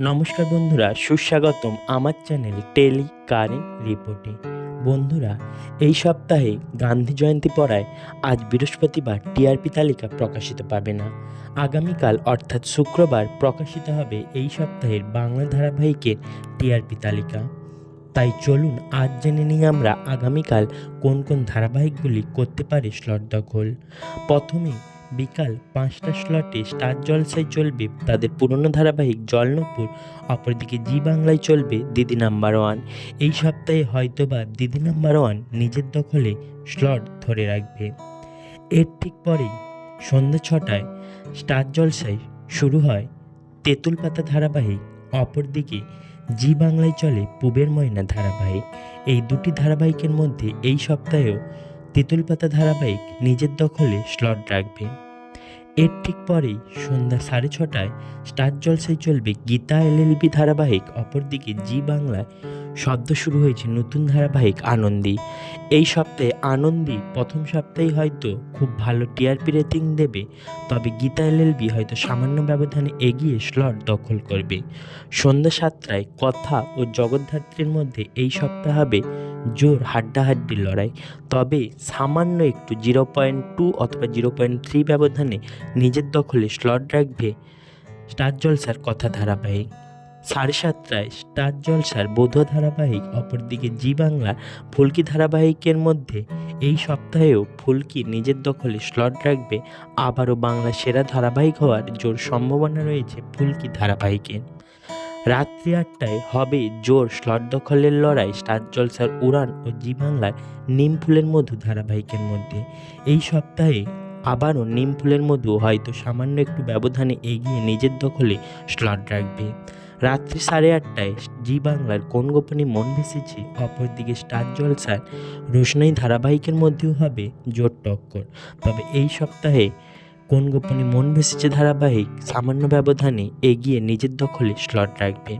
নমস্কার বন্ধুরা, সুস্বাগতম আমার চ্যানেল টেলি কারেন্ট রিপোর্টে। বন্ধুরা, এই সপ্তাহে গান্ধী জয়ন্তী পড়ায় আজ বৃহস্পতিবার টিআরপি তালিকা প্রকাশিত পাবে না। আগামীকাল অর্থাৎ শুক্রবার প্রকাশিত হবে এই সপ্তাহের বাংলা ধারাবাহিকের টিআরপি তালিকা। তাই চলুন আজ জেনে নিই আমরা আগামীকাল কোন কোন ধারাবাহিকগুলি করতে পারে স্লট দখল। প্রথমে বিকাল 5টা স্লটে স্টার জলসায় চলবে তাদের পুরনো ধারাবাহিক জলনপুর, অপরদিকে জি বাংলায় চলবে দিদি নাম্বার ওয়ান। এই সপ্তাহে হয়তোবা দিদি নাম্বার ওয়ান নিজের দখলে স্লট ধরে রাখবে। এর ঠিক পরেই সন্ধ্যা 6টায় স্টার জলসায় শুরু হয় তেঁতুল পাতা ধারাবাহিক, অপরদিকে জি বাংলায় চলে পুবের ময়না ধারাবাহিক। এই দুটি ধারাবাহিকের মধ্যে এই সপ্তাহেও তেঁতুল পাতা ধারাবাহিক নিজের দখলে স্লট রাখবে। এর ঠিক পরেই সন্ধ্যা 6:30টায় স্টার জলসায় চলবে গীতা এলএলবি ধারাবাহিক, অপরদিকে জি বাংলায় সদ্য শুরু হয়েছে নতুন ধারাবাহিক আনন্দী। এই সপ্তাহে আনন্দী প্রথম সপ্তাহে হয়তো খুব ভালো টিআরপি রেটিং দেবে, তবে গীতা এলএলবি হয়তো সামান্য ব্যবধানে এগিয়ে স্লট দখল করবে। সন্ধ্যা 7টায় কথা ও জগদ্ধাত্রীর মধ্যে এই সপ্তাহ হবে জোর হাড্ডাহাড্ডি লড়াই, তবে সামান্য একটু 0.2 অথবা 0.3 ব্যবধানে নিজের দখলে স্লট রাখবে স্টার জলসার কথা ধারাবাহিক। 7:30টায় স্টার জলসার বোধ ধারাবাহিক, অপরদিকে জি বাংলার ফুলকি ধারাবাহিকের মধ্যে এই সপ্তাহেও ফুলকি নিজের দখলে স্লট রাখবে। আবারও বাংলা সেরা ধারাবাহিক হওয়ার জোর সম্ভাবনা রয়েছে ফুলকি ধারাবাহিকের। রাত্রি 8টায় হবে জোর স্লট দখলের লড়াই স্টার জলসার উড়ান ও জি বাংলার নিম ফুলের মধু ধারাবাহিকের মধ্যে। এই সপ্তাহে আবারও নিম ফুলের মধু হয়তো সামান্য একটু ব্যবধানে এগিয়ে নিজের দখলে স্লট রাখবে। রাত্রি 8:30টায় জি বাংলার কোন গোপনে মন ভেসেছে, অপরদিকে স্টার জলসার রোশনাই ধারাবাহিকের মধ্যেও হবে জোর টক্কর, তবে এই সপ্তাহে কোন গোপনে মন ভেসেছে ধারাবাহিক সামান্য ব্যবধানে এগিয়ে নিজের দখলে স্লট রাখবে।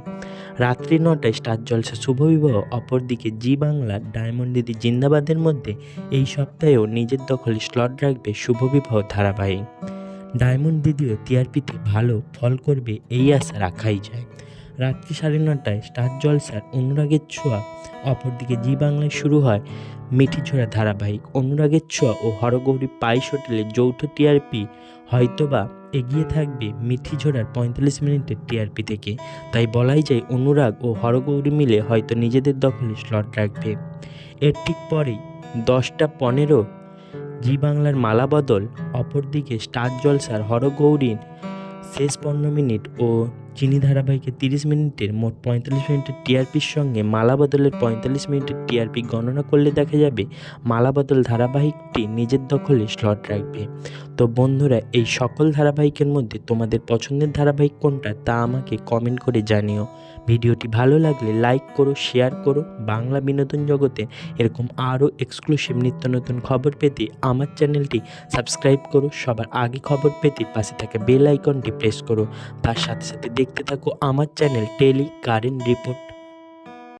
রাত্রি 9টায় স্টার জলসা শুভ বিবাহ, অপরদিকে জি বাংলার ডায়মন্ড দিদি জিন্দাবাদের মধ্যে এই সপ্তাহেও নিজের দখলে স্লট রাখবে শুভ বিবাহ ধারাবাহিক। ডায়মন্ড দিদিও টিআরপিতে ভালো ফল করবে এই আশা রাখাই যায়। রাত্রি 9:30টায় স্টার জলসার অনুরাগের ছোঁয়া, অপরদিকে জি বাংলায় শুরু হয় মিঠিঝোড়া ধারাবাহিক। অনুরাগের ছোঁয়া ও হরগৌরী পাইস হোটেলের যৌথ টিআরপি হয়তোবা এগিয়ে থাকবে মিঠিঝোড়ার 45 মিনিটের টিআরপি থেকে, তাই বলাই যায় অনুরাগ ও হরগৌরী মিলে হয়তো নিজেদের দখলে স্লট রাখবে। এর ঠিক পরেই 10টা 15 জি বাংলার মালা বদল, অপরদিকে স্টার জলসার হরগৌরীর শেষ 15 মিনিট ও চিনি ধারাবাহিকের 30 মিনিটের মোট 45 মিনিটের টিআরপির সঙ্গে মালা বদলের 45 মিনিটের টিআরপি গণনা করলে দেখা যাবে মালা বদল ধারাবাহিকটি নিজের দখলে স্লট রাখবে। তো বন্ধুরা, এই সকল ধারাবাহিকের মধ্যে তোমাদের পছন্দের ধারাবাহিক কোনটা তা আমাকে কমেন্ট করে জানিও। ভিডিওটি ভালো লাগলে লাইক করো, শেয়ার করো। বাংলা বিনোদন জগতে এরকম আরও এক্সক্লুসিভ নিত্য নতুন খবর পেতে আমার চ্যানেলটি সাবস্ক্রাইব করো। সবার আগে খবর পেতে পাশে থাকা বেল আইকনটি প্রেস করো। তার সাথে সাথে দেখতে থাকো আমার চ্যানেল টেলি কারেন্ট রিপোর্ট।